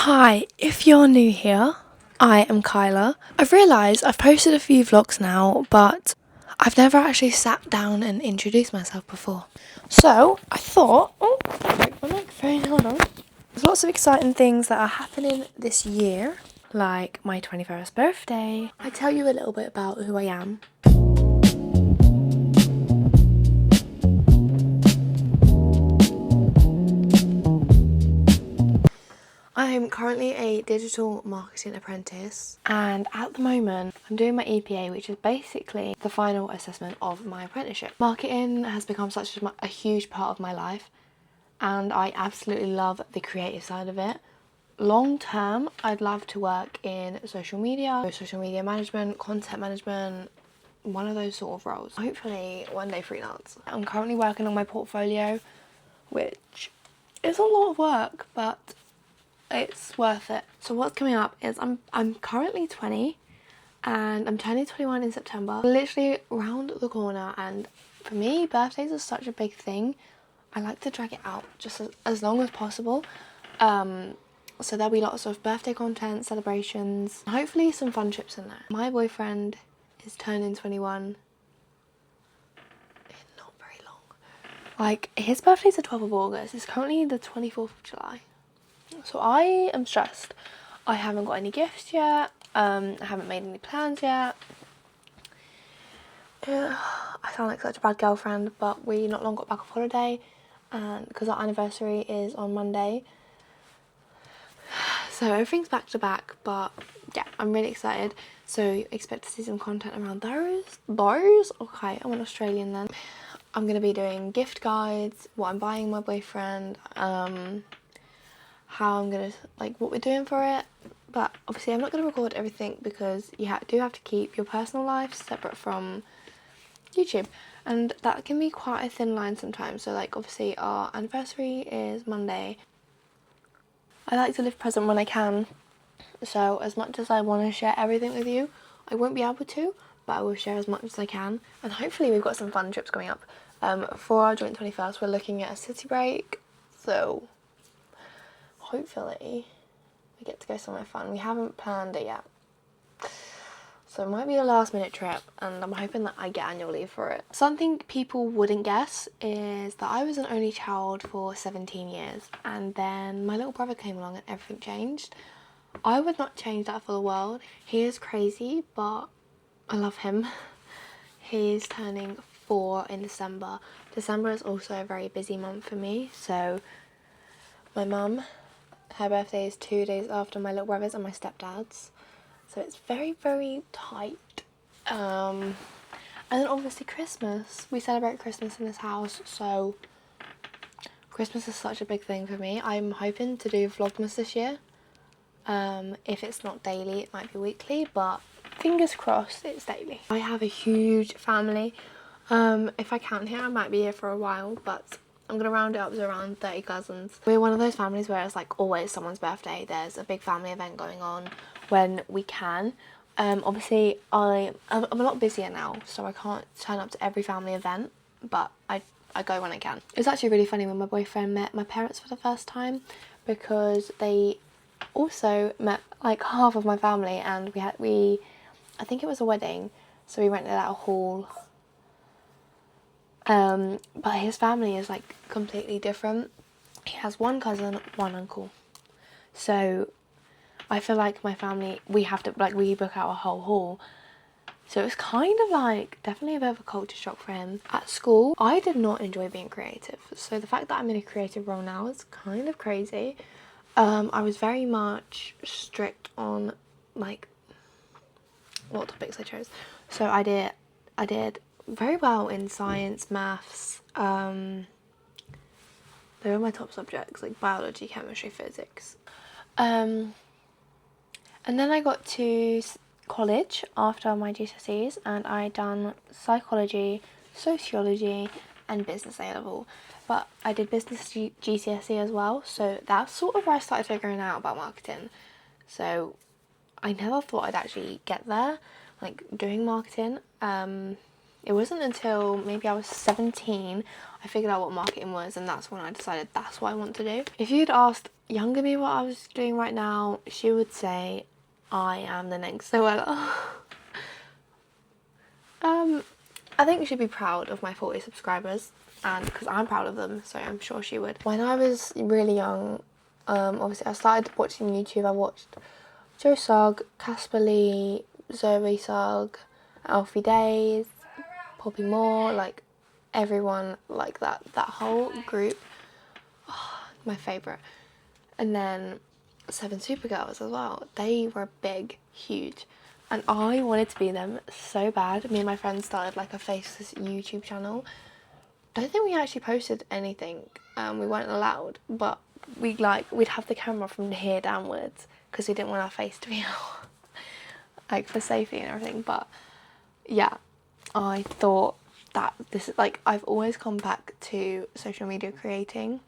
Hi, if you're new here, I am Kyla. I've realised I've posted a few vlogs now, but I've never actually sat down and introduced myself before. So I thought, break my microphone, hold on. There's lots of exciting things that are happening this year, like my 21st birthday. I tell you a little bit about who I am. I'm currently a digital marketing apprentice, and at the moment I'm doing my EPA, which is basically the final assessment of my apprenticeship. Marketing has become such a huge part of my life, and I absolutely love the creative side of it. Long term, I'd love to work in social media management, content management, one of those sort of roles. Hopefully one day freelance. I'm currently working on my portfolio, which is a lot of work, but it's worth it. So what's coming up is I'm currently 20 and I'm turning 21 in September, literally round the corner, and for me birthdays are such a big thing. I like to drag it out just as long as possible. So there'll be lots of birthday content, celebrations, hopefully some fun trips in there. My boyfriend is turning 21 in not very long. Like, his birthday's the 12th of August. It's currently the 24th of July. So I am stressed. I haven't got any gifts yet. I haven't made any plans yet. I sound like such a bad girlfriend, but we not long got back off holiday, and because our anniversary is on Monday, so everything's back to back. But yeah, I'm really excited. So expect to see some content around those. Okay, I'm an Australian then. I'm gonna be doing gift guides, what I'm buying my boyfriend, how I'm gonna, like, what we're doing for it. But obviously I'm not gonna record everything because you do have to keep your personal life separate from YouTube, and that can be quite a thin line sometimes. So like, obviously our anniversary is Monday. I like to live present when I can, so as much as I want to share everything with you, I won't be able to, but I will share as much as I can. And hopefully we've got some fun trips coming up. For our joint 21st, we're looking at a city break, so hopefully we get to go somewhere fun. We haven't planned it yet, so it might be a last minute trip, and I'm hoping that I get annual leave for it. Something people wouldn't guess is that I was an only child for 17 years, and then my little brother came along and everything changed. I would not change that for the world. He is crazy, but I love him. He's turning 4 in December. December is also a very busy month for me, so my mum, her birthday is 2 days after my little brother's and my stepdad's. So it's very, very tight. And then obviously Christmas. We celebrate Christmas in this house, so Christmas is such a big thing for me. I'm hoping to do Vlogmas this year. If it's not daily, it might be weekly, but fingers crossed it's daily. I have a huge family. If I count here, I might be here for a while, but I'm gonna round it up to around 30 cousins. We're one of those families where it's like always someone's birthday. There's a big family event going on when we can. Obviously I'm a lot busier now, so I can't turn up to every family event, but I go when I can. It was actually really funny when my boyfriend met my parents for the first time, because they also met like half of my family, and I think it was a wedding, so we rented out a hall. But his family is like completely different. He has one cousin, one uncle. So I feel like my family, we have to, like, we book out a whole hall. So it's kind of like definitely a bit of a culture shock for him. At school, I did not enjoy being creative. So the fact that I'm in a creative role now is kind of crazy. I was very much strict on like what topics I chose. So I did very well in science, maths. They were my top subjects, like biology, chemistry, physics. And then I got to college after my GCSEs, and I done psychology, sociology, and business A level. But I did business GCSE as well, so that's sort of where I started figuring out about marketing. So I never thought I'd actually get there, like doing marketing. It wasn't until maybe I was 17 I figured out what marketing was, and that's when I decided that's what I want to do. If you'd asked younger me what I was doing right now, she would say I am the next Zoella. I think she'd be proud of my 40 subscribers, and because I'm proud of them, so I'm sure she would. When I was really young, obviously I started watching YouTube. I watched Joe Sugg, Casper Lee, Zoe Sugg, Alfie Days, Poppy Moore, like everyone like that whole group. Oh, my favourite. And then 7 Supergirls as well. They were big, huge, and I wanted to be them so bad. Me and my friends started like a faceless YouTube channel. I don't think we actually posted anything. We weren't allowed, but we'd have the camera from here downwards because we didn't want our face to be out, like for safety and everything. But yeah, I thought that this is like, I've always come back to social media creating,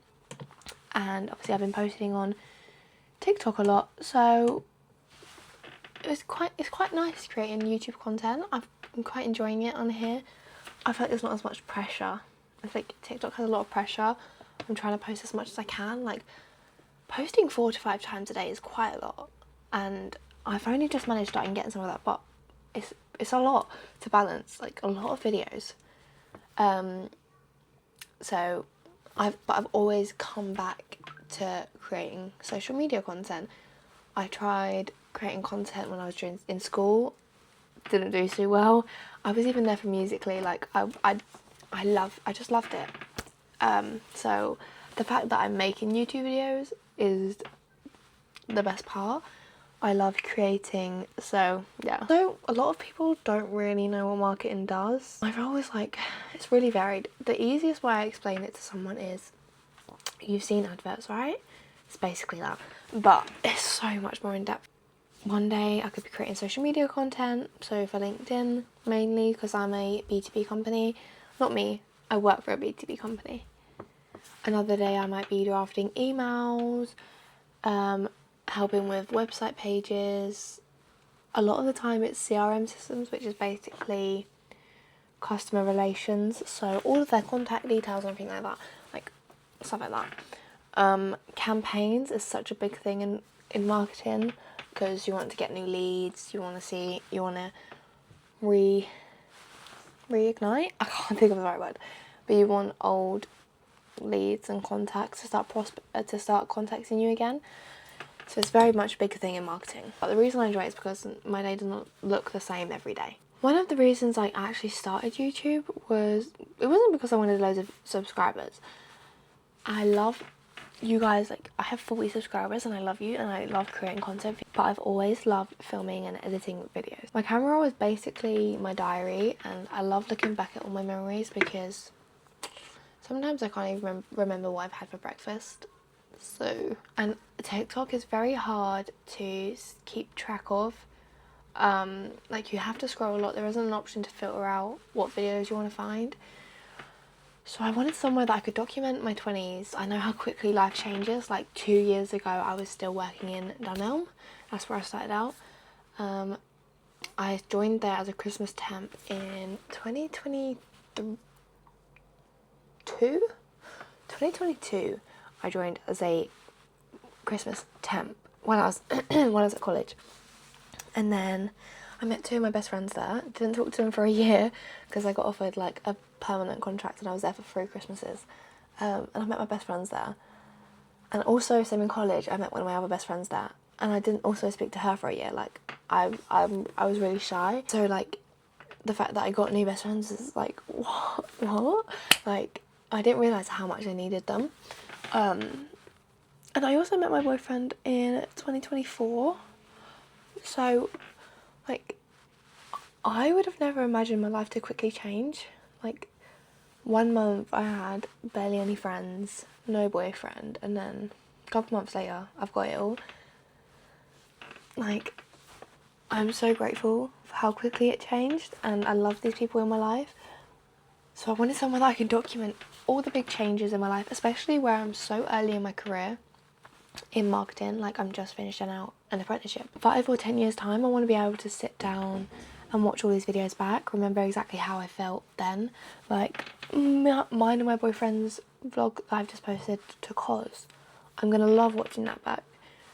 and obviously I've been posting on TikTok a lot, so it's quite nice creating YouTube content. I'm quite enjoying it on here. I feel like there's not as much pressure. I think TikTok has a lot of pressure. I'm trying to post as much as I can. Like, posting 4 to 5 times a day is quite a lot, and I've only just managed to start getting some of that, but it's a lot to balance, like a lot of videos. So I've always come back to creating social media content. I tried creating content when I was in school, didn't do so well. I was even there for Musically, like I just loved it. So the fact that I'm making YouTube videos is the best part. I love creating, so yeah. So a lot of people don't really know what marketing does. My role is like, it's really varied. The easiest way I explain it to someone is, you've seen adverts, right? It's basically that, but it's so much more in depth. One day I could be creating social media content, so for LinkedIn mainly, because I'm a B2B company. Not me, I work for a B2B company. Another day I might be drafting emails, helping with website pages. A lot of the time it's CRM systems, which is basically customer relations, so all of their contact details and everything like that, like stuff like that. Campaigns is such a big thing in marketing, because you want to get new leads, you want to reignite, I can't think of the right word, but you want old leads and contacts to start contacting you again. So it's very much a big thing in marketing. But the reason I enjoy it is because my day doesn't look the same every day. One of the reasons I actually started YouTube it wasn't because I wanted loads of subscribers. I love you guys, like I have 40 subscribers and I love you and I love creating content, but I've always loved filming and editing videos. My camera was basically my diary, and I love looking back at all my memories because sometimes I can't even remember what I've had for breakfast. So, and TikTok is very hard to keep track of. Like you have to scroll a lot. There isn't an option to filter out what videos you want to find. So I wanted somewhere that I could document my 20s. I know how quickly life changes. Like 2 years ago, I was still working in Dunelm. That's where I started out. I joined there as a Christmas temp in 2022. I joined as a Christmas temp when I was at college, and then I met 2 of my best friends there. Didn't talk to them for a year because I got offered like a permanent contract, and I was there for 3 Christmases. And I met my best friends there, and also same in college. I met one of my other best friends there, and I didn't also speak to her for a year. Like I was really shy, so like the fact that I got new best friends is like what? Like I didn't realise how much I needed them. And I also met my boyfriend in 2024, so like I would have never imagined my life to quickly change. Like 1 month I had barely any friends, no boyfriend, and then a couple months later I've got it all. Like I'm so grateful for how quickly it changed, and I love these people in my life. So I wanted somewhere that I could document all the big changes in my life, especially where I'm so early in my career in marketing. Like I'm just finishing out an apprenticeship. 5 or 10 years time, I want to be able to sit down and watch all these videos back, remember exactly how I felt then. Like, mine and my boyfriend's vlog that I've just posted to Cos, I'm going to love watching that back,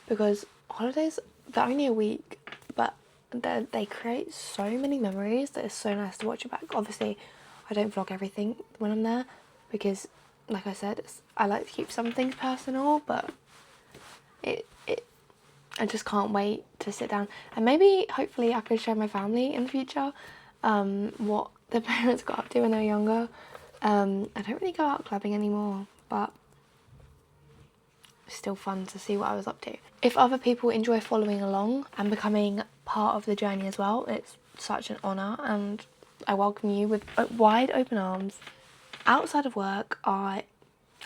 because holidays, they're only a week, but they create so many memories that it's so nice to watch it back. Obviously, I don't vlog everything when I'm there, because, like I said, I like to keep some things personal, but I just can't wait to sit down, and maybe hopefully I could show my family in the future what their parents got up to when they were younger. I don't really go out clubbing anymore, but it's still fun to see what I was up to. If other people enjoy following along and becoming part of the journey as well, it's such an honour, and I welcome you with wide open arms. Outside of work, I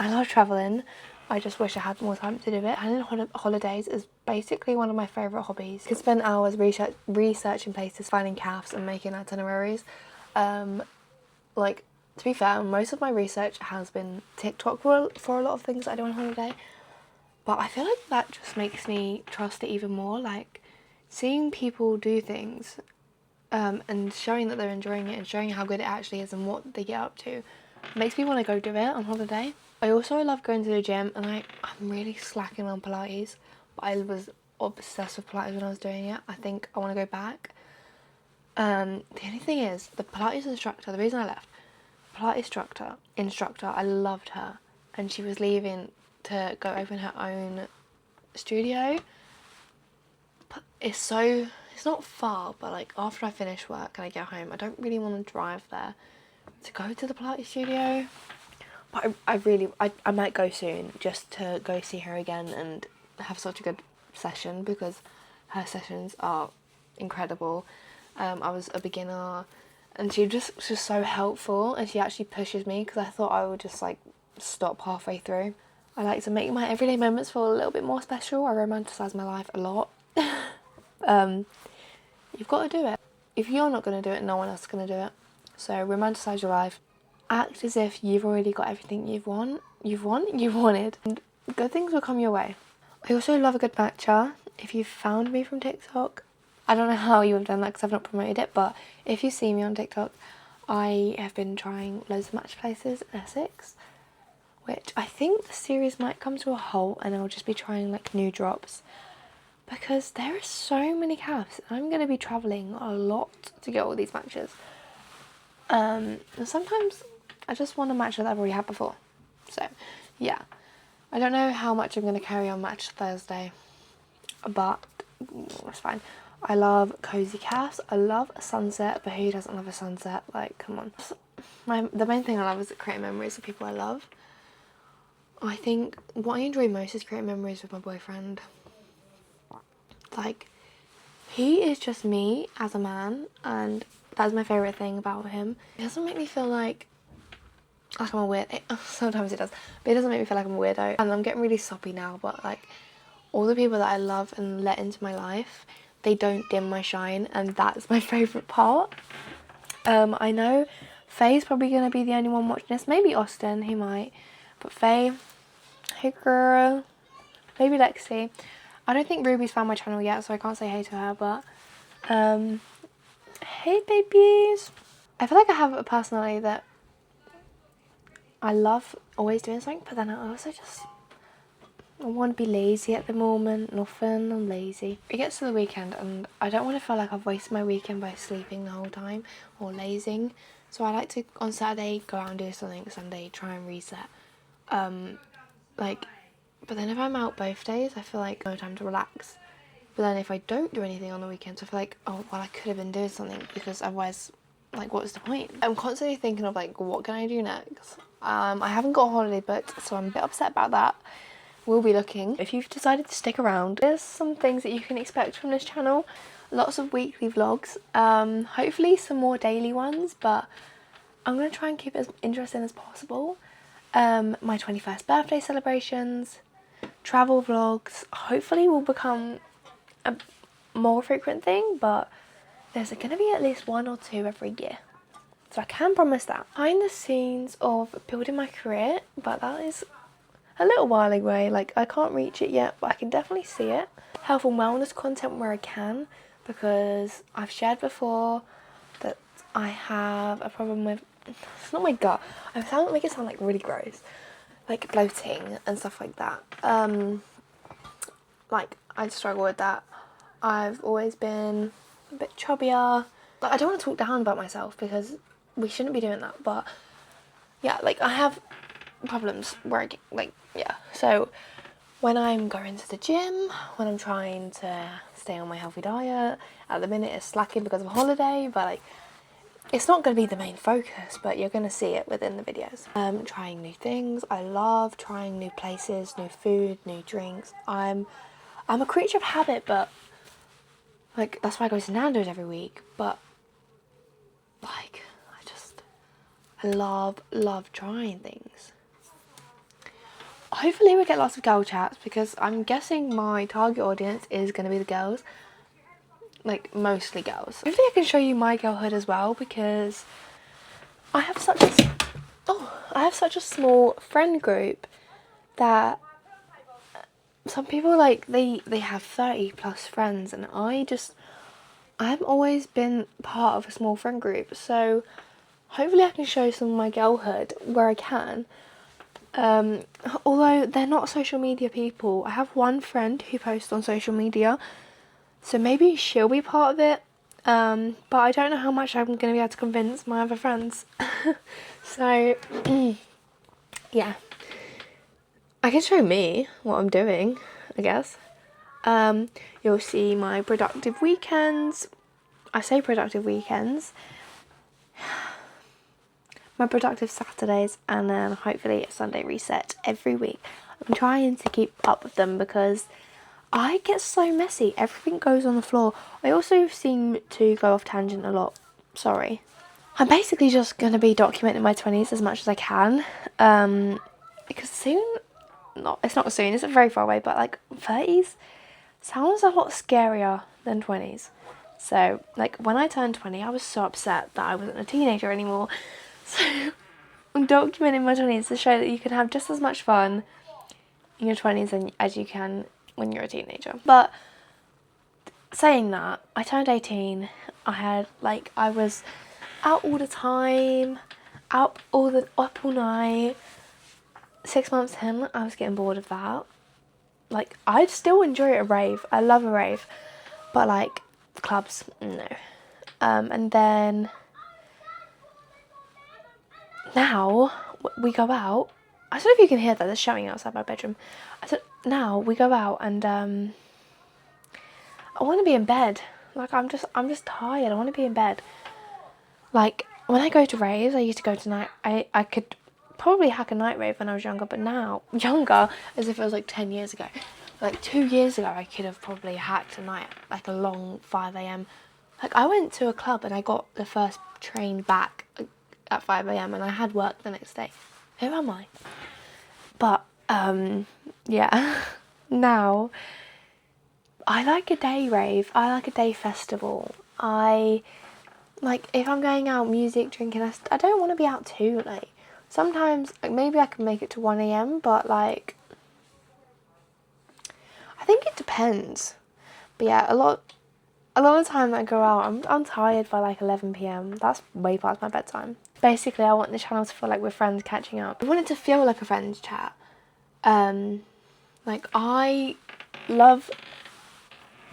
love travelling. I just wish I had more time to do it. Planning holidays is basically one of my favourite hobbies. I could spend hours researching places, finding cafes and making itineraries. Like, to be fair, most of my research has been TikTok for a lot of things that I do on holiday. But I feel like that just makes me trust it even more. Like, seeing people do things and showing that they're enjoying it and showing how good it actually is and what they get up to makes me want to go do it on holiday. I also love going to the gym, and I'm really slacking on Pilates, but I was obsessed with Pilates when I was doing it. I think I want to go back. The only thing is, the Pilates instructor, the reason I left, Pilates instructor, I loved her, and she was leaving to go open her own studio. But it's not far, but like after I finish work and I get home, I don't really want to drive there to go to the Pilates studio. But I might go soon just to go see her again and have such a good session, because her sessions are incredible. I was a beginner and she was just so helpful, and she actually pushes me, because I thought I would just like stop halfway through. I like to make my everyday moments feel a little bit more special. I romanticise my life a lot. You've got to do it. If you're not going to do it, no one else is going to do it. So romanticise your life. Act as if you've already got everything you've wanted, and good things will come your way. I also love a good matcha. If you've found me from TikTok, I don't know how you have done that because I've not promoted it, but if you see me on TikTok, I have been trying loads of matcha places in Essex, which I think the series might come to a halt, and I'll just be trying like new drops, because there are so many cafes. I'm going to be travelling a lot to get all these matchas. And sometimes I just want a matcha that I've already had before. So, yeah. I don't know how much I'm going to carry on Match Thursday, but it's fine. I love cozy cafes. I love a sunset, but who doesn't love a sunset? Like, come on. The main thing I love is creating memories with people I love. I think what I enjoy most is creating memories with my boyfriend. Like, he is just me as a man, and that's my favourite thing about him. It doesn't make me feel like I'm a weird. Sometimes it does, but it doesn't make me feel like I'm a weirdo. And I'm getting really soppy now, but like, all the people that I love and let into my life, they don't dim my shine, and that's my favourite part. I know Faye's probably going to be the only one watching this. Maybe Austin, he might. But Faye, hey girl. Maybe Lexi. I don't think Ruby's found my channel yet, so I can't say hey to her, but hey babies. I feel like I have a personality that I love always doing something, but then I also I want to be lazy at the moment. Nothing, I'm lazy. It gets to the weekend and I don't want to feel like I've wasted my weekend by sleeping the whole time or lazing. So I like to, on Saturday, go out and do something. Sunday, try and reset. But then if I'm out both days, I feel like no time to relax. But then if I don't do anything on the weekends, I feel like, oh, well, I could have been doing something, because otherwise, like, what's the point? I'm constantly thinking of, like, what can I do next? I haven't got a holiday booked, so I'm a bit upset about that. We'll be looking. If you've decided to stick around, there's some things that you can expect from this channel. Lots of weekly vlogs, hopefully some more daily ones, but I'm going to try and keep it as interesting as possible. My 21st birthday celebrations, travel vlogs, hopefully will become a more frequent thing, but there's going to be at least 1 or 2 every year. So I can promise that. Behind the scenes of building my career, but that is a little while away. Like, I can't reach it yet, but I can definitely see it. Health and wellness content where I can, because I've shared before, I have a problem with, it's not my gut, make it sound like really gross, like bloating and stuff like that. Like, I struggle with that. I've always been a bit chubbier. Like, I don't want to talk down about myself because we shouldn't be doing that, but yeah, like, I have problems where I get, like, yeah. So when I'm going to the gym, when I'm trying to stay on my healthy diet, at the minute it's slacking because of a holiday, but like, it's not going to be the main focus, but you're going to see it within the videos. Trying new things. I love trying new places, new food, new drinks. I'm a creature of habit, but like, that's why I go to Nando's every week. But like, I love trying things. Hopefully we get lots of girl chats because I'm guessing my target audience is going to be the girls. Like, mostly girls. Hopefully I can show you my girlhood as well because I have such a small friend group that some people, like, they have 30 plus friends, and I haven't always been part of a small friend group. So hopefully I can show some of my girlhood where I can. Although they're not social media people. I have one friend who posts on social media, so maybe she'll be part of it. But I don't know how much I'm going to be able to convince my other friends. So, yeah. I can show me what I'm doing, I guess. You'll see my productive weekends. I say productive weekends. My productive Saturdays, and then hopefully a Sunday reset every week. I'm trying to keep up with them because I get so messy. Everything goes on the floor. I also seem to go off tangent a lot. Sorry. I'm basically just going to be documenting my 20s as much as I can. Because soon, it's not soon, it's very far away, but like 30s sounds a lot scarier than 20s. So, like, when I turned 20, I was so upset that I wasn't a teenager anymore. So, I'm documenting my 20s to show that you can have just as much fun in your 20s as you can when you're a teenager. But saying that, I turned 18. I was out all the time, up all night. 6 months in, I was getting bored of that. Like, I'd still enjoy a rave. I love a rave, but like clubs, no. And then now we go out. I don't know if you can hear that. They're shouting outside my bedroom. Now we go out and I want to be in bed. Like, I'm just tired. I want to be in bed. Like, when I go to raves, I used to go to night. I could probably hack a night rave when I was younger, but now, younger as if it was like 10 years ago. Like 2 years ago, I could have probably hacked a night, like a long 5 a.m. Like, I went to a club and I got the first train back at 5 a.m. and I had work the next day. Who am I? But, yeah. Now, I like a day rave. I like a day festival. Like, if I'm going out music, drinking, I don't want to be out too late. Sometimes, like, maybe I can make it to 1 a.m, but, like, I think it depends. But yeah, a lot of the time that I go out, I'm tired by, like, 11 p.m. That's way past my bedtime. Basically, I want the channel to feel like we're friends catching up. I want it to feel like a friends chat. Like, I love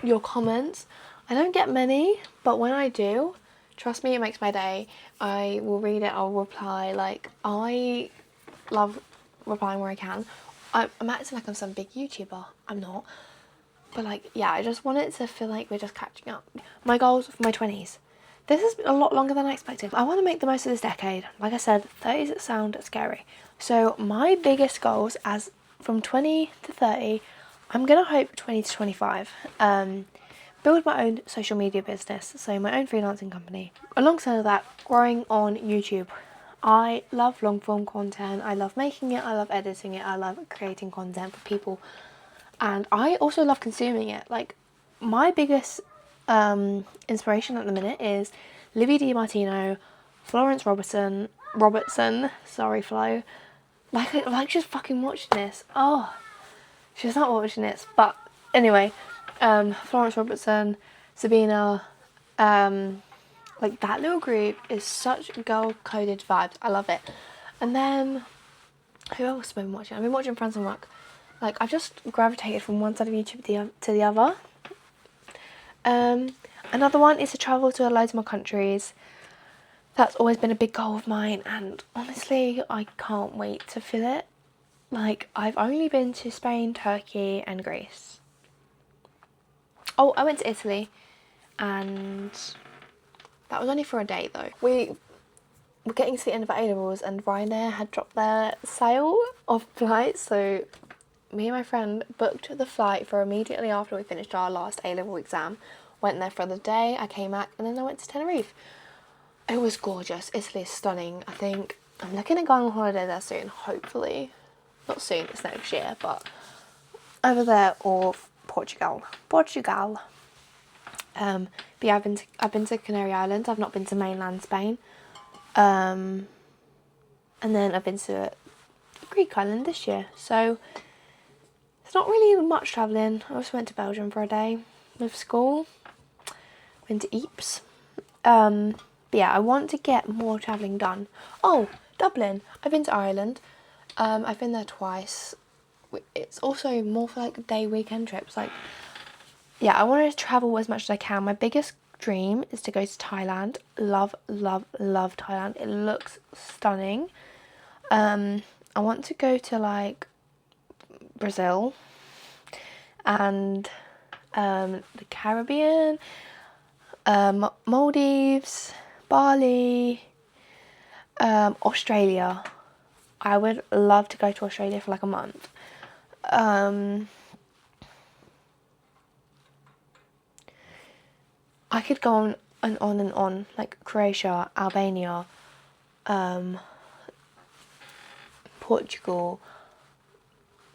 your comments. I don't get many, but when I do, trust me, it makes my day. I will read it, I'll reply. Like, I love replying where I can. I'm acting like I'm some big YouTuber. I'm not. But, like, yeah, I just want it to feel like we're just catching up. My goals for my 20s. This is a lot longer than I expected. I want to make the most of this decade. Like I said, 30s sound scary. So my biggest goals as from 20 to 30, I'm going to hope 20 to 25. Build my own social media business, so my own freelancing company. Alongside of that, growing on YouTube. I love long form content, I love making it, I love editing it, I love creating content for people, and I also love consuming it. Like, my biggest inspiration at the minute is Livy DiMartino, Florence Robertson, sorry Flo, like she's fucking watching this. Oh, she's not watching this, but anyway, Florence Robertson, Sabina, Like, that little group is such girl-coded vibes. I love it. And then, who else have I been watching? I've been watching Friends and Work. Like, I've just gravitated from one side of YouTube to the other. Another one is to travel to loads more countries. That's always been a big goal of mine, and honestly, I can't wait to feel it. Like, I've only been to Spain, Turkey, and Greece. Oh, I went to Italy, and that was only for a day though. We were getting to the end of our A-levels, and Ryanair had dropped their sale of flights, so me and my friend booked the flight for immediately after we finished our last A-level exam. Went there for the day, I came back, and then I went to Tenerife. It was gorgeous. Italy is stunning. I think I'm looking at going on holiday there soon, hopefully. Not soon, it's next year, but over there or Portugal. But yeah, I've been to Canary Islands. I've not been to mainland Spain. And then I've been to Greek island this year. So it's not really much travelling. I also went to Belgium for a day with school. Been to Ypres. But yeah, I want to get more travelling done. Oh, Dublin. I've been to Ireland. I've been there twice. It's also more for like day weekend trips. Like, yeah, I want to travel as much as I can. My biggest dream is to go to Thailand. Love, love, love Thailand. It looks stunning. I want to go to like Brazil and the Caribbean, Maldives, Bali, Australia. I would love to go to Australia for like a month. I could go on and on and on, like Croatia, Albania, Portugal.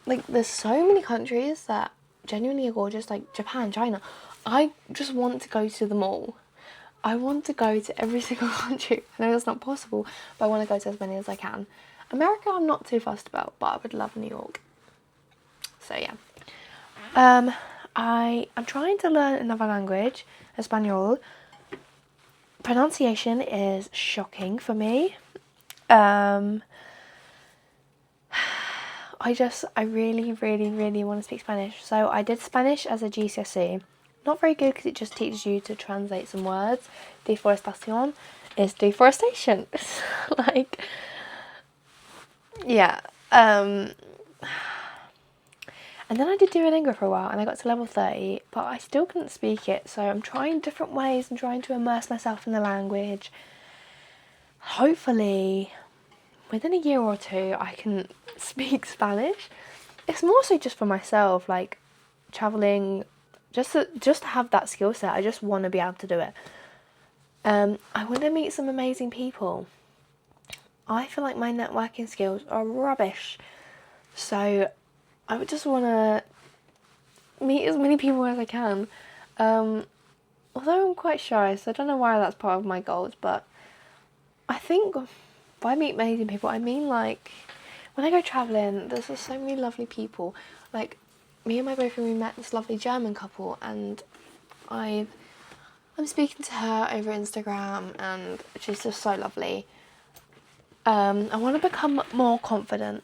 Like, there's so many countries that genuinely are gorgeous, like Japan, China. I just want to go to them all. I want to go to every single country. I know that's not possible, but I want to go to as many as I can. America, I'm not too fussed about, but I would love New York. So yeah. I'm trying to learn another language, Espanol. Pronunciation is shocking for me. I really, really, really want to speak Spanish. So I did Spanish as a GCSE. Not very good because it just teaches you to translate some words. Deforestación is deforestation. Like, yeah. And then I did Duolingo for a while and I got to level 30, but I still couldn't speak it. So I'm trying different ways and trying to immerse myself in the language. Hopefully, within a year or two, I can speak Spanish. It's more so just for myself, like traveling, just to have that skill set. I just want to be able to do it. I want to meet some amazing people. I feel like my networking skills are rubbish. So I would just want to meet as many people as I can. Although I'm quite shy, so I don't know why that's part of my goals, but I think if I meet amazing people, I mean, like, when I go travelling, there's just so many lovely people. Like, me and my boyfriend, we met this lovely German couple, and I'm speaking to her over Instagram, and she's just so lovely. I want to become more confident.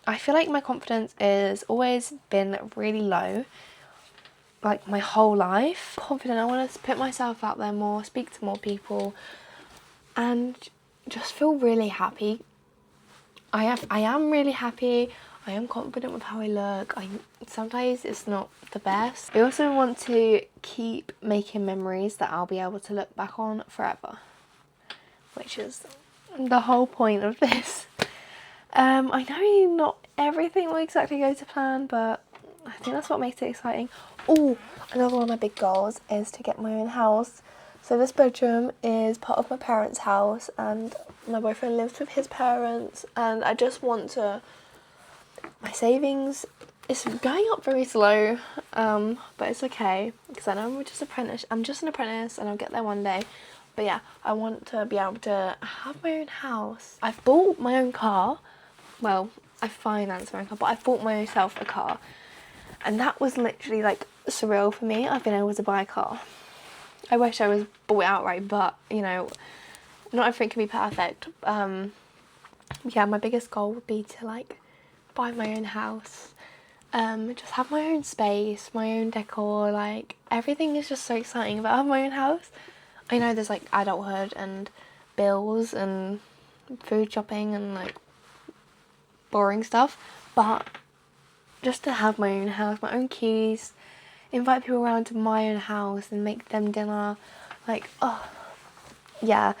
I feel like my confidence has always been really low, like my whole life. Confident, I want to put myself out there more, speak to more people, and just feel really happy. I am really happy. I am confident with how I look. Sometimes it's not the best. I also want to keep making memories that I'll be able to look back on forever, which is the whole point of this. I know not everything will exactly go to plan, but I think that's what makes it exciting. Oh, another one of my big goals is to get my own house. So this bedroom is part of my parents' house, and my boyfriend lives with his parents, and I just want to... My savings is going up very slow, but it's okay, because I know I'm just an apprentice, and I'll get there one day. But yeah, I want to be able to have my own house. I've bought my own car. Well, I financed my own car, but I've bought myself a car. And that was literally like surreal for me. I've been able to buy a car. I wish I was bought outright, but you know, not everything can be perfect. Yeah, my biggest goal would be to like buy my own house, just have my own space, my own decor. Like everything is just so exciting about having my own house. I know there's like adulthood and bills and food shopping and like boring stuff, but just to have my own house, my own keys, invite people around to my own house and make them dinner, like, oh yeah.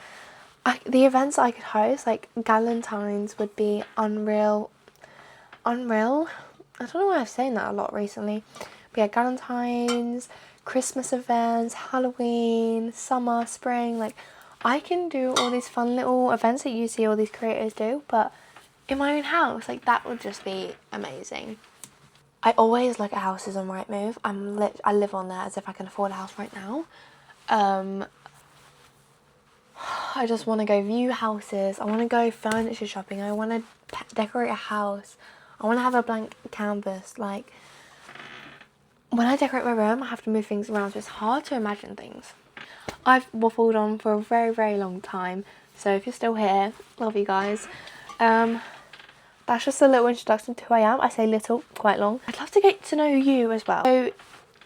The events I could host, like Galentine's, would be unreal. I don't know why I've saying that a lot recently, but yeah, Galentine's, Christmas events, Halloween, summer, spring, like I can do all these fun little events that you see all these creators do, but in my own house, like that would just be amazing. I always look at houses on Rightmove. I live on there as if I can afford a house right now. I just want to go view houses. I want to go furniture shopping. I want to decorate a house. I want to have a blank canvas. Like, when I decorate my room, I have to move things around, so it's hard to imagine things. I've waffled on for a very, very long time, so if you're still here, love you guys. That's just a little introduction to who I am. I say little, quite long. I'd love to get to know you as well. So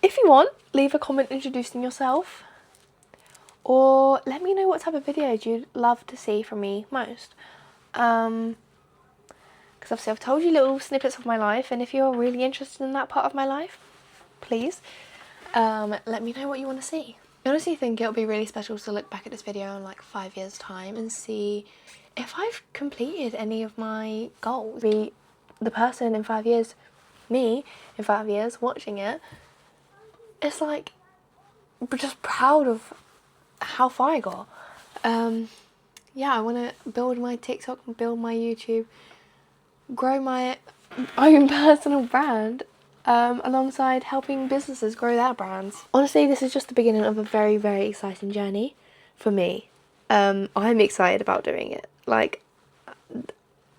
if you want, leave a comment introducing yourself, or let me know what type of videos you'd love to see from me most. Because obviously I've told you little snippets of my life, and if you're really interested in that part of my life, please let me know what you want to see. I honestly think it'll be really special to look back at this video in like 5 years time and see if I've completed any of my goals. Be the person in 5 years, me in 5 years watching it, it's like just proud of how far I got. Yeah, I want to build my TikTok, build my YouTube, grow my own personal brand, alongside helping businesses grow their brands. Honestly, this is just the beginning of a very, very exciting journey for me. I'm excited about doing it. Like,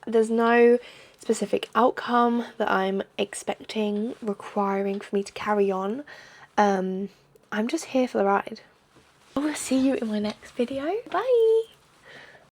there's no specific outcome that I'm expecting, requiring for me to carry on. I'm just here for the ride. I will see you in my next video. Bye!